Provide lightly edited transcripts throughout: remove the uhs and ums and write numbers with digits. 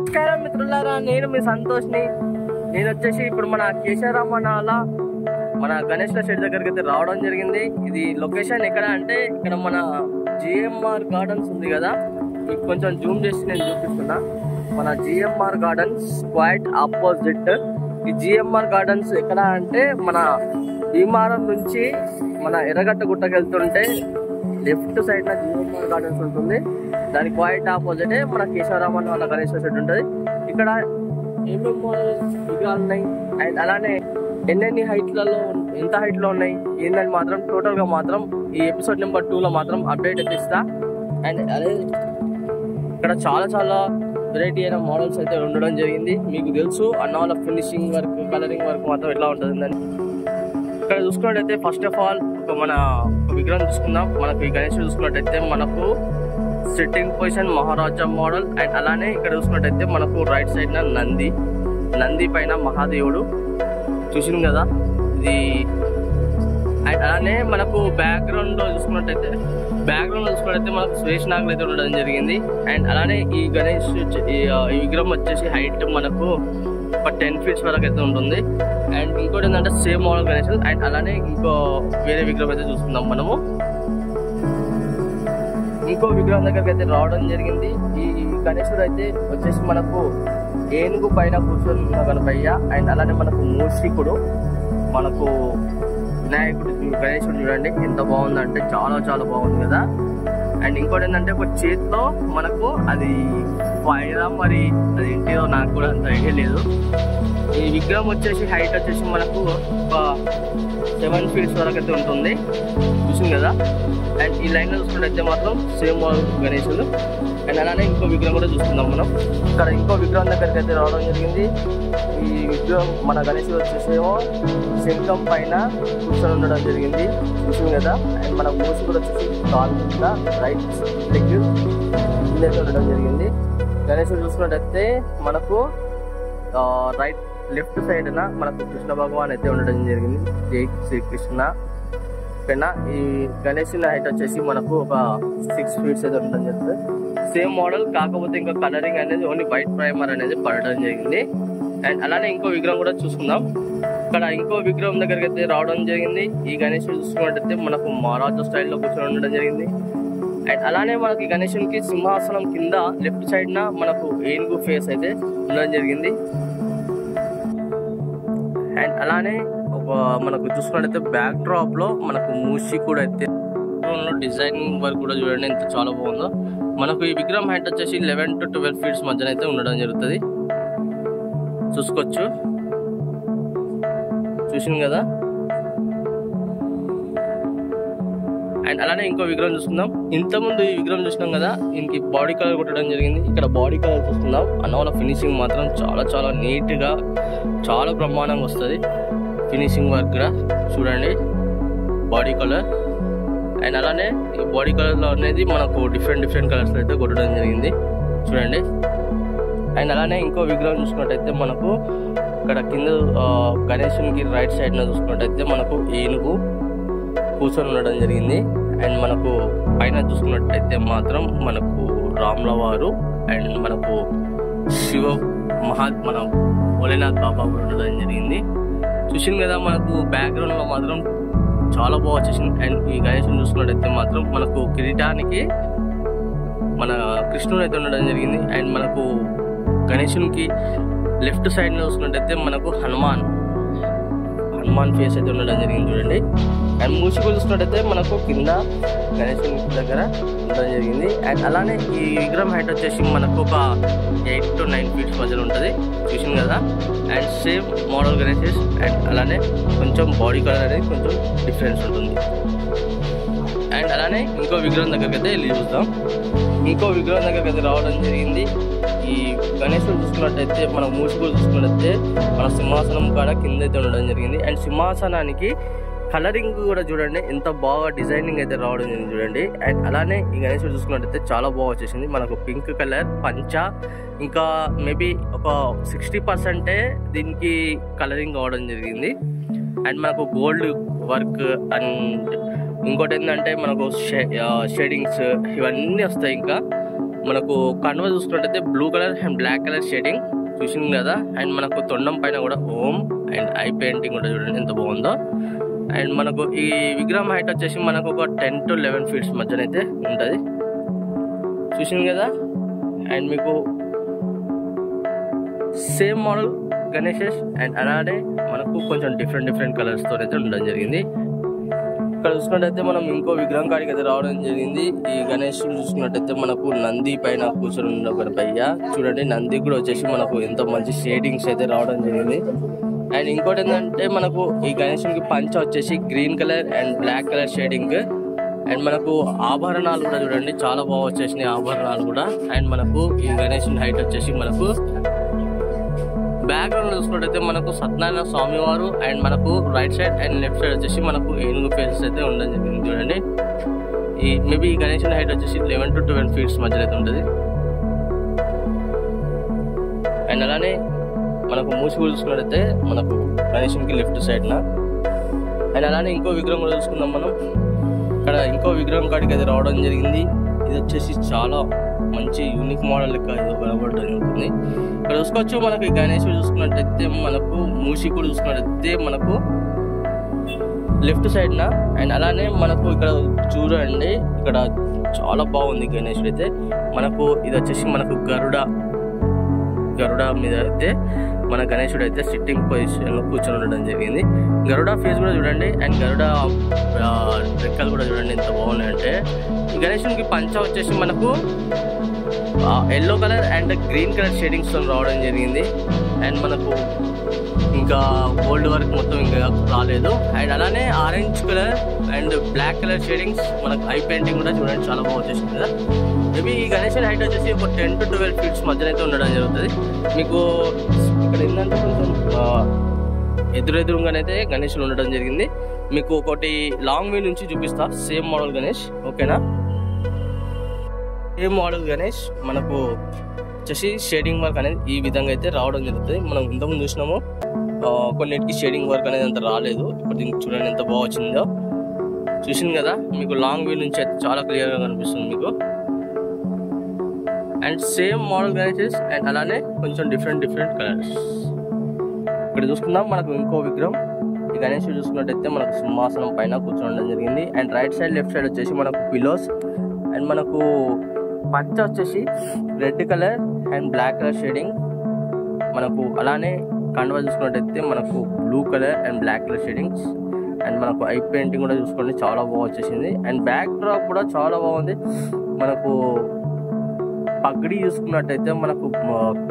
నమస్కారం మిత్రులారా, నేను మీ సంతోష్ని. నేను వచ్చేసి ఇప్పుడు మన కేశవరామనాల మన గణేష్ల షెడ్ దగ్గరికి అయితే రావడం జరిగింది. ఇది లొకేషన్ ఎక్కడ అంటే ఇక్కడ మన జిఎంఆర్ గార్డెన్స్ ఉంది కదా, మీకు కొంచెం జూమ్ చేసి నేను చూపిస్తున్నా. మన జిఎంఆర్ గార్డెన్స్ క్వైట్ ఆపోజిట్. ఈ జిఎంఆర్ గార్డెన్స్ ఎక్కడ అంటే మన భీమారం నుంచి మన ఎర్రగట్ట గుట్టకి వెళ్తుంటే లెఫ్ట్ సైడ్ నా జిఎంఆర్ గార్డెన్స్ ఉంటుంది. దాని క్వైట్ ఆపోజిటే మన కేశవరామన్ వాళ్ళ గణేష్ షెడ్ ఉంటుంది. ఇక్కడ ఏమేమి విగ్రహాలు ఉన్నాయి అండ్ అలానే ఎన్నెన్ని హైట్లలో ఎంత హైట్లో ఉన్నాయి ఏందని మాత్రం టోటల్గా మాత్రం ఈ ఎపిసోడ్ నెంబర్ 2లో మాత్రం అప్డేట్ అయితే ఇస్తా. అండ్ అదే ఇక్కడ చాలా వెరైటీ అయిన మోడల్స్ అయితే ఉండడం జరిగింది. మీకు తెలుసు అన్న వాళ్ళ ఫినిషింగ్ వర్క్, కలరింగ్ వర్క్ మాత్రం ఎట్లా ఉంటుందని. ఇక్కడ చూసుకున్నట్టయితే ఫస్ట్ ఆఫ్ ఆల్ మన విగ్రహం చూసుకుందాం. మనకు ఈ గణేష్ చూసుకున్నట్టయితే మనకు sitting position Maharaja model. And అలానే ఇక్కడ చూసుకున్నట్టయితే మనకు రైట్ సైడ్ నంది పైన మహాదేవుడు చూసింది కదా ఇది. అండ్ అలానే మనకు బ్యాక్గ్రౌండ్ లో చూసుకున్నట్టయితే మనకు సురేష్ నాగులు అయితే ఉండడం జరిగింది. అండ్ అలానే ఈ గణేష్ ఈ విగ్రహం వచ్చేసి హైట్ మనకు ఒక 10 feet వరకు అయితే ఉంటుంది. అండ్ ఇంకోటి ఏంటంటే సేమ్ మోడల్ గణేష్. అండ్ అలానే ఇంకో వేరే విగ్రహం అయితే చూసుకుందాం మనము. ఇంకో విగ్రహం దగ్గరికి అయితే రావడం జరిగింది. ఈ గణేశుడు అయితే వచ్చేసి మనకు ఏనుగు పైన కూర్చొని ఉన్న గణపయ్య. అండ్ అలానే మనకు మూషికుడు, మనకు వినాయకుడు, గణేశుడు చూడండి ఎంత బాగుందంటే చాలా బాగుంది కదా. అండ్ ఇంకోటి ఏంటంటే ఒక చేతిలో మనకు అది ఫైరా, మరి అది ఏంటిదో నాకు కూడా అంత ఐడియా లేదు. ఈ విగ్రహం వచ్చేసి హైట్ వచ్చేసి మనకు ఒక 7 feet వరకు అయితే ఉంటుంది చూసింది కదా. అండ్ ఈ లైన్లో చూసుకున్నట్టయితే మాత్రం సేమ్ గణేశుడు. అండ్ అలానే ఇంకో విగ్రహం కూడా చూస్తున్నాం మనం. ఇక్కడ ఇంకో విగ్రహం దగ్గరికి అయితే రావడం జరిగింది. ఈ విగ్రహం మన గణేశుడు వచ్చేసేమో శంఖం పైన కూర్చొని ఉండడం జరిగింది చూసింది కదా. అండ్ మన మూసి కూడా వచ్చేసి కాల్ మీద రైట్ లెగ్ కిందైతే ఉండడం జరిగింది. గణేశుడు చూసుకున్నట్టయితే మనకు లెఫ్ట్ సైడ్ మనకు కృష్ణ భగవాన్ అయితే ఉండడం జరిగింది. జై శ్రీకృష్ణ పైన. ఈ గణేశుని హైట్ వచ్చేసి మనకు ఒక 6 feet అయితే ఉండడం జరుగుతుంది. సేమ్ మోడల్, కాకపోతే ఇంకా కలరింగ్ అనేది ఓన్లీ వైట్ ప్రైమర్ అనేది పడడం జరిగింది. అండ్ అలానే ఇంకో విగ్రహం కూడా చూసుకుందాం. ఇక్కడ ఇంకో విగ్రహం దగ్గరికి అయితే రావడం జరిగింది. ఈ గణేశుడు చూసుకున్నట్టయితే మనకు మహారాజా స్టైల్లో కూర్చొని ఉండడం జరిగింది. అండ్ అలానే మనకి గణేశునికి సింహాసనం కింద లెఫ్ట్ సైడ్ మనకు ఏనుగు ఫేస్ అయితే ఉండడం జరిగింది. అండ్ అలానే మనకు చూసుకున్నట్టయితే బ్యాక్ డ్రాప్ లో మనకు మూషికుడు అయితే డిజైనింగ్ వర్క్ కూడా చూడండి ఎంత చాలా బాగుందో. మనకు ఈ విగ్రహం హైట్ వచ్చేసి 11 to 12 feet మధ్యన అయితే ఉండడం జరుగుతుంది. చూసింది కదా. అండ్ అలానే ఇంకో విగ్రహం చూసుకుందాం. ఇంతకుముందు ఈ విగ్రహం చూసినాం కదా, దీనికి బాడీ కలర్ కొట్టడం జరిగింది. ఇక్కడ బాడీ కలర్ చూసుకుందాం. అన్న వాళ్ళ ఫినిషింగ్ మాత్రం చాలా నీట్గా చాలా బ్రహ్మాండంగా వస్తుంది. ఫినిషింగ్ వర్క్ కూడా చూడండి బాడీ కలర్. అండ్ అలానే ఈ బాడీ కలర్లో అనేది మనకు డిఫరెంట్ కలర్స్ అయితే కొట్టడం జరిగింది చూడండి. అండ్ అలానే ఇంకో విగ్రహం చూసుకున్నట్టయితే మనకు ఇక్కడ కింద గణేశునికి రైట్ సైడ్ చూసుకున్నట్టయితే మనకు ఏనుగు కూర్చొని ఉండడం జరిగింది. అండ్ మనకు పైన చూసుకున్నట్టయితే మాత్రం మనకు రాముల వారు అండ్ మనకు మన భోలేనాథ్ బాబా కూడా ఉండడం జరిగింది చూసింది కదా. మనకు బ్యాక్గ్రౌండ్లో మాత్రం చాలా బాగా వచ్చేసింది. అండ్ ఈ గణేశుని చూసుకున్నట్టయితే మాత్రం మనకు కిరీటానికి మన కృష్ణుడు అయితే ఉండడం జరిగింది. అండ్ మనకు గణేశునికి లెఫ్ట్ సైడ్ చూసుకున్నట్టయితే మనకు హనుమాన్ ఫేస్ అయితే ఉండడం జరిగింది చూడండి. అండ్ మూషికుడు చూసుకున్నట్టయితే మనకు కింద గణేశుని దగ్గర ఉండడం జరిగింది. అండ్ అలానే ఈ విగ్రహం హైట్ వచ్చేసి మనకు ఒక 8 to 9 feet మధ్యలో ఉంటుంది చూసింది కదా. And same model Ganesh. And అలానే కొంచెం బాడీ కలర్ అనేది కొంచెం డిఫరెన్స్ ఉంటుంది. అండ్ అలానే ఇంకో విగ్రహం దగ్గరికి అయితే వెళ్ళి చూద్దాం. ఇంకో విగ్రహం దగ్గరికి అయితే రావడం జరిగింది. ఈ గణేశుడు చూసుకున్నట్టయితే మన మూషికుడు చూసుకున్నట్టయితే మన సింహాసనం కాడ కింద అయితే ఉండడం జరిగింది. అండ్ సింహాసనానికి కలరింగ్ కూడా చూడండి ఎంత బాగా డిజైనింగ్ అయితే రావడం జరిగింది చూడండి. అండ్ అలానే ఈ గణేశుడు చూసుకున్నట్టయితే చాలా బాగా వచ్చేసింది. మనకు పింక్ కలర్ పంచ, ఇంకా మేబీ ఒక 60% దీనికి కలరింగ్ కావడం జరిగింది. అండ్ మనకు గోల్డ్ వర్క్ అండ్ ఇంకోటి ఏంటంటే మనకు షేడింగ్స్ ఇవన్నీ వస్తాయి. ఇంకా మనకు కండువ చూసుకున్నట్టయితే blue colour and black colour shading చూసింది కదా. అండ్ మనకు తొండం పైన కూడా ఓం అండ్ ఐ పెయింటింగ్ కూడా చూడండి ఎంత బాగుందో. అండ్ మనకు ఈ విగ్రహం హైట్ వచ్చేసి మనకు ఒక 10 to 11 feet మధ్యన అయితే ఉంటుంది చూసింది కదా. అండ్ మీకు సేమ్ మోడల్ గణేష్ అండ్ అలానే మనకు కొంచెం డిఫరెంట్ కలర్స్తో అయితే ఉండడం జరిగింది. ఇక్కడ చూసుకున్నట్టయితే మనం ఇంకో విగ్రహం కాడికి అయితే రావడం జరిగింది. ఈ గణేష్ చూసుకున్నట్టయితే మనకు నంది పైన కూర్చొని ఉన్న ఒక పయ్య చూడండి. నంది కూడా వచ్చేసి మనకు ఎంత మంచి షేడింగ్స్ అయితే రావడం జరిగింది. అండ్ ఇంకోటి ఏంటంటే మనకు ఈ గణేశునికి పంచ వచ్చేసి green colour and black colour shading. And మనకు ఆభరణాలు కూడా చూడండి చాలా బాగా వచ్చేసినాయి ఆభరణాలు కూడా. అండ్ మనకు ఈ గణేశుని హైట్ వచ్చేసి మనకు బ్యాక్గ్రౌండ్ చూసుకున్నట్టయితే మనకు సత్యనారాయణ స్వామి వారు అండ్ మనకు right side and left side వచ్చేసి మనకు ఏనుగు ఫేసెస్ అయితే ఉండడం జరిగింది చూడండి. ఈ మేబీ ఈ గణేశుని హైట్ వచ్చేసి 11 to 12 feet మధ్యలో అయితే ఉంటుంది. అండ్ అలానే మనకు మూసి కూడా చూసుకున్నట్టయితే మనకు గణేశునికి లెఫ్ట్ సైడ్న. అండ్ అలానే ఇంకో విగ్రహం కూడా చూసుకుందాం మనం. ఇక్కడ ఇంకో విగ్రహం కాడికి అయితే రావడం జరిగింది. ఇది వచ్చేసి చాలా మంచి యూనిక్ మోడల్ లెక్క కనబడడం జరుగుతుంది. ఇక్కడ చూసుకోవచ్చు మనకు ఈ గణేశుడు చూసుకున్నట్టయితే మనకు మూసి కూడా చూసుకున్నట్టయితే మనకు లెఫ్ట్ సైడ్న. అండ్ అలానే మనకు ఇక్కడ చూడండి ఇక్కడ చాలా బాగుంది గణేశుడు అయితే. మనకు ఇది వచ్చేసి మనకు గరుడ మీద అయితే మన గణేశుడు అయితే సిట్టింగ్ పొజిషన్ లో కూర్చొని ఉండడం జరిగింది. గరుడ ఫేస్ కూడా చూడండి అండ్ గరుడ రెక్కలు కూడా చూడండి ఎంత బాగున్నాయంటే. ఈ గణేశునికి పంచ వచ్చేసి మనకు yellow colour and green colour shadings తో రావడం జరిగింది. అండ్ మనకు ఇంకా గోల్డ్ వర్క్ మొత్తం ఇంకా రాలేదు. అండ్ అలానే orange colour and black colour shadings మనకు ఐ పెయింటింగ్ కూడా చూడండి చాలా బాగా వచ్చేసింది కదా. మేబీ ఈ గణేశుని హైట్ వచ్చేసి ఒక 10 to 12 feet మధ్యన అయితే ఉండడం జరుగుతుంది. మీకు ఇక్కడ ఏంటంటే కొంచెం ఎదురుగానైతే గణేశులు ఉండడం జరిగింది. మీకు ఒకటి లాంగ్ వ్యూ నుంచి చూపిస్తా సేమ్ మోడల్ గణేష్ ఓకేనా. సేమ్ మోడల్ గణేష్ మనకు వచ్చేసి షేడింగ్ వర్క్ అనేది ఈ విధంగా అయితే రావడం జరుగుతుంది. మనం ఇంతకుముందు చూసినాము కొన్నిటికి షేడింగ్ వర్క్ అనేది అంత రాలేదు. ఇప్పుడు దీనికి చూడండి ఎంత బాగా వచ్చిందో చూసింది కదా. మీకు లాంగ్ వ్యూ నుంచి అయితే చాలా క్లియర్గా కనిపిస్తుంది మీకు. And same model Ganeshes and అలానే కొంచెం డిఫరెంట్ కలర్స్. ఇక్కడ చూసుకుందాం మనకు ఇంకో విగ్రహం. ఈ గణేశుడు చూసుకున్నట్టయితే మనకు సింహాసనం పైన కూర్చోవడం జరిగింది. And right side left side వచ్చేసి మనకు పిలోస్ అండ్ మనకు పంచ వచ్చేసి red colour and black colour shading. మనకు అలానే కండువా చూసుకున్నట్టయితే మనకు blue colour and black colour shadings. And మనకు ఐ పెయింటింగ్ కూడా చూసుకోండి చాలా బాగా వచ్చేసింది. అండ్ బ్యాక్ డ్రాప్ కూడా చాలా బాగుంది. మనకు పగడి చూసుకున్నట్టయితే మనకు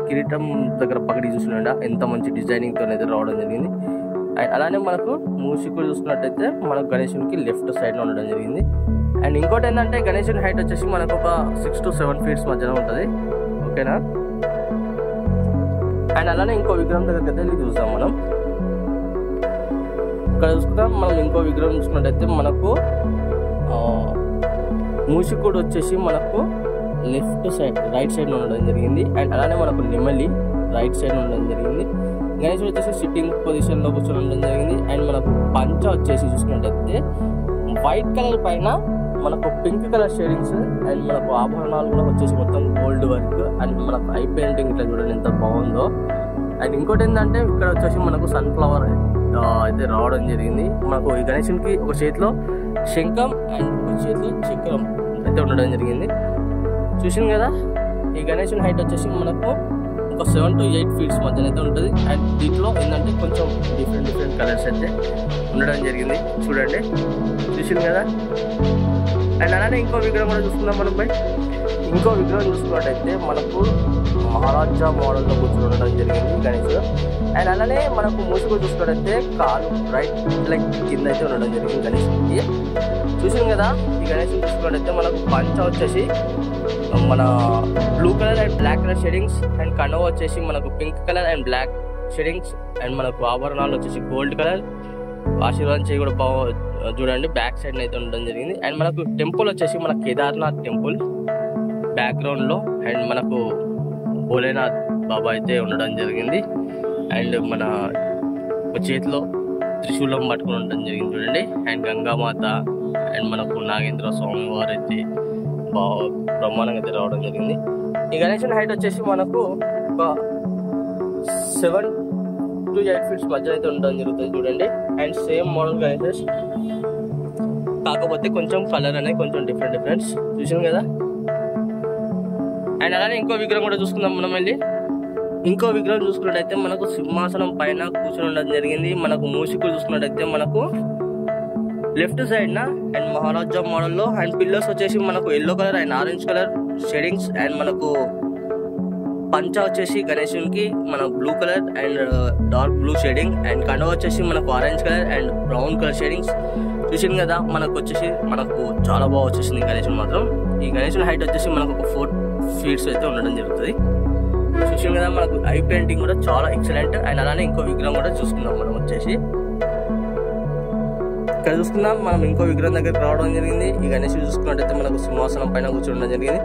కిరీటం దగ్గర పగడి చూసుకున్నా ఎంత మంచి డిజైనింగ్తో అయితే రావడం జరిగింది. అండ్ అలానే మనకు మూసికుడు చూసుకున్నట్టయితే మనకు గణేశునికి లెఫ్ట్ సైడ్లో ఉండడం జరిగింది. అండ్ ఇంకోటి ఏంటంటే గణేశుని హైట్ వచ్చేసి మనకు ఒక 6 to 7 feet మధ్యన ఉంటుంది ఓకేనా. అండ్ అలానే ఇంకో విగ్రహం దగ్గరికి అయితే వెళ్ళి చూద్దాం మనం. ఇక్కడ చూసుకుందాం మనం ఇంకో విగ్రహం చూసుకున్నట్టయితే మనకు మూసికుడు వచ్చేసి మనకు రైట్ సైడ్ ఉండడం జరిగింది. అండ్ అలానే మనకు నెమలి రైట్ సైడ్ ఉండడం జరిగింది. గణేశుడు వచ్చేసి సిట్టింగ్ పొజిషన్ లో కూర్చొని ఉండడం జరిగింది. అండ్ మనకు పంచ వచ్చేసి చూసుకున్నట్టయితే వైట్ కలర్ పైన మనకు పింక్ కలర్ షేడింగ్స్. అండ్ మనకు ఆభరణాలు కూడా వచ్చేసి మొత్తం గోల్డ్ వర్క్. అండ్ మనకు ఐ పెయింటింగ్ ఇట్లా చూడండి ఎంత బాగుందో. అండ్ ఇంకోటి ఏంటంటే ఇక్కడ వచ్చేసి మనకు సన్ఫ్లవర్ అయితే రావడం జరిగింది. మనకు ఈ గణేశునికి ఒక చేతిలో శంఖం అండ్ ఒక చేతిలో చక్రం అయితే ఉండడం జరిగింది చూసింది కదా. ఈ గణేశుని హైట్ వచ్చేసి మనకు ఒక 7 to 8 feet మధ్యన అయితే ఉంటుంది. అండ్ దీంట్లో ఏంటంటే కొంచెం డిఫరెంట్ కలర్స్ అయితే ఉండడం జరిగింది చూడండి చూసింది కదా. అండ్ అలానే ఇంకో విగ్రహం కూడా చూసుకుందాం మనం పై. ఇంకో విగ్రహం చూసుకున్నట్టయితే మనకు మహారాజా మోడల్లో కూర్చొని ఉండడం జరిగింది గణేశుడు. అండ్ అలానే మనకు మూసుకొని చూసుకున్నట్టయితే కాలు రైట్ లెగ్ కింద అయితే ఉండడం జరిగింది గణేశుడికి చూసింది కదా. ఈ గణేశుడు చూసుకున్నట్టయితే మనకు పంచ వచ్చేసి మన blue colour and black colour shadings. And కండువ వచ్చేసి మనకు pink colour and black shadings. And మనకు ఆభరణాలు వచ్చేసి గోల్డ్ కలర్. ఆశీర్వాదం చేయి కూడా బాగా చూడండి బ్యాక్ సైడ్ అయితే ఉండడం జరిగింది. అండ్ మనకు టెంపుల్ వచ్చేసి మన కేదార్నాథ్ టెంపుల్ బ్యాక్గ్రౌండ్ లో. అండ్ మనకు భోలేనాథ్ బాబా అయితే ఉండడం జరిగింది. అండ్ మన చేతిలో త్రిశూలం పట్టుకుని ఉండడం జరిగింది చూడండి. అండ్ గంగామాత అండ్ మనకు నాగేంద్ర స్వామి వారు అయితే బాగా బ్రహ్మాండంగా అయితే రావడం జరిగింది. ఈ గణేశుని హైట్ వచ్చేసి మనకు ఒక 7 to 8 feet మధ్య అయితే ఉండడం జరుగుతుంది చూడండి. అండ్ సేమ్ మోడల్ గణేష్, కాకపోతే కొంచెం కలర్ అనేది కొంచెం డిఫరెంట్స్ చూసాం కదా. అండ్ అలానే ఇంకో విగ్రహం కూడా చూసుకుందాం మనం వెళ్ళి. ఇంకో విగ్రహం చూసుకున్నట్టయితే మనకు సింహాసనం పైన కూర్చొని ఉండడం జరిగింది. మనకు మూషికులు చూసుకున్నట్టయితే మనకు లెఫ్ట్ సైడ్ న అండ్ మహారాజా మోడల్లో. అండ్ పిల్లర్స్ వచ్చేసి మనకు yellow colour and orange colour shadings. And మనకు పంచ వచ్చేసి గణేశునికి మన blue colour and dark blue shading. And కండవ వచ్చేసి మనకు orange colour and brown colour shadings చూసింది కదా. మనకు వచ్చేసి మనకు చాలా బాగా వచ్చేసింది గణేశుని మాత్రం. ఈ గణేశుని హైట్ వచ్చేసి మనకు ఒక 4 feet అయితే ఉండడం జరుగుతుంది చూసింది కదా. మనకు ఐ పెయింటింగ్ కూడా చాలా ఎక్సలెంట్. అండ్ అలానే ఇంకో విగ్రహం కూడా చూసుకుందాం మనం వచ్చేసి. ఇక్కడ చూసుకుందాం మనం ఇంకో విగ్రహం దగ్గరికి రావడం జరిగింది. ఈ గణేశుడు చూసుకున్నట్టయితే మనకు సింహాసనం పైన కూర్చోవడం జరిగింది.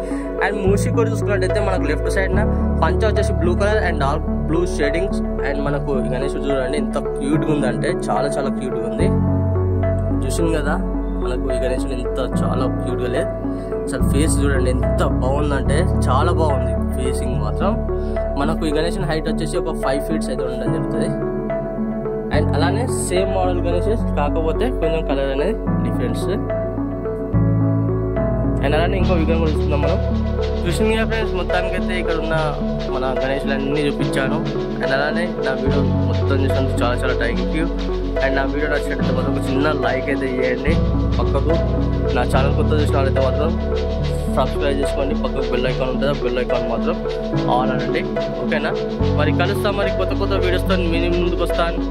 అండ్ మూషిక్ కూడా చూసుకున్నట్టయితే మనకు లెఫ్ట్ సైడ్ న పంచ వచ్చేసి blue colour and dark blue shadings. And మనకు ఈ గణేశుడు చూడండి ఎంత క్యూట్గా ఉందంటే చాలా క్యూట్గా ఉంది చూసింది కదా. మనకు ఈ గణేశుడు ఎంత చాలా క్యూట్గా లేదు అసలు. ఫేస్ చూడండి ఎంత బాగుందంటే చాలా బాగుంది ఫేసింగ్ మాత్రం. మనకు ఈ గణేశుని హైట్ వచ్చేసి ఒక 5 feet అయితే ఉండడం జరుగుతుంది. అండ్ అలానే సేమ్ మోడల్ గణేష్, కాకపోతే కొంచెం కలర్ అనేది డిఫరెన్స్. అండ్ అలానే ఇంకో విగ్రహం కూడా చూస్తున్నాం మనం. చూసింది కదా ఫ్రెండ్స్, మొత్తానికి అయితే ఇక్కడ ఉన్న మన గణేష్లు అన్నీ చూపించాను. అండ్ అలానే నా వీడియో మొత్తం చూసినందుకు చాలా థ్యాంక్ యూ. అండ్ నా వీడియో నచ్చినట్లయితే మాత్రం ఒక చిన్న లైక్ అయితే చేయండి. పక్కకు నా ఛానల్ కొత్త చూసిన వాళ్ళైతే మాత్రం సబ్స్క్రైబ్ చేసుకోండి. పక్కకు బెల్ ఐకాన్ ఉంటుంది, ఆ బెల్ ఐకాన్ మాత్రం ఆన్ అనండి. ఓకేనా, మరి కలుస్తాం మరి కొత్త వీడియోస్తో మీ ముందుకు వస్తాను.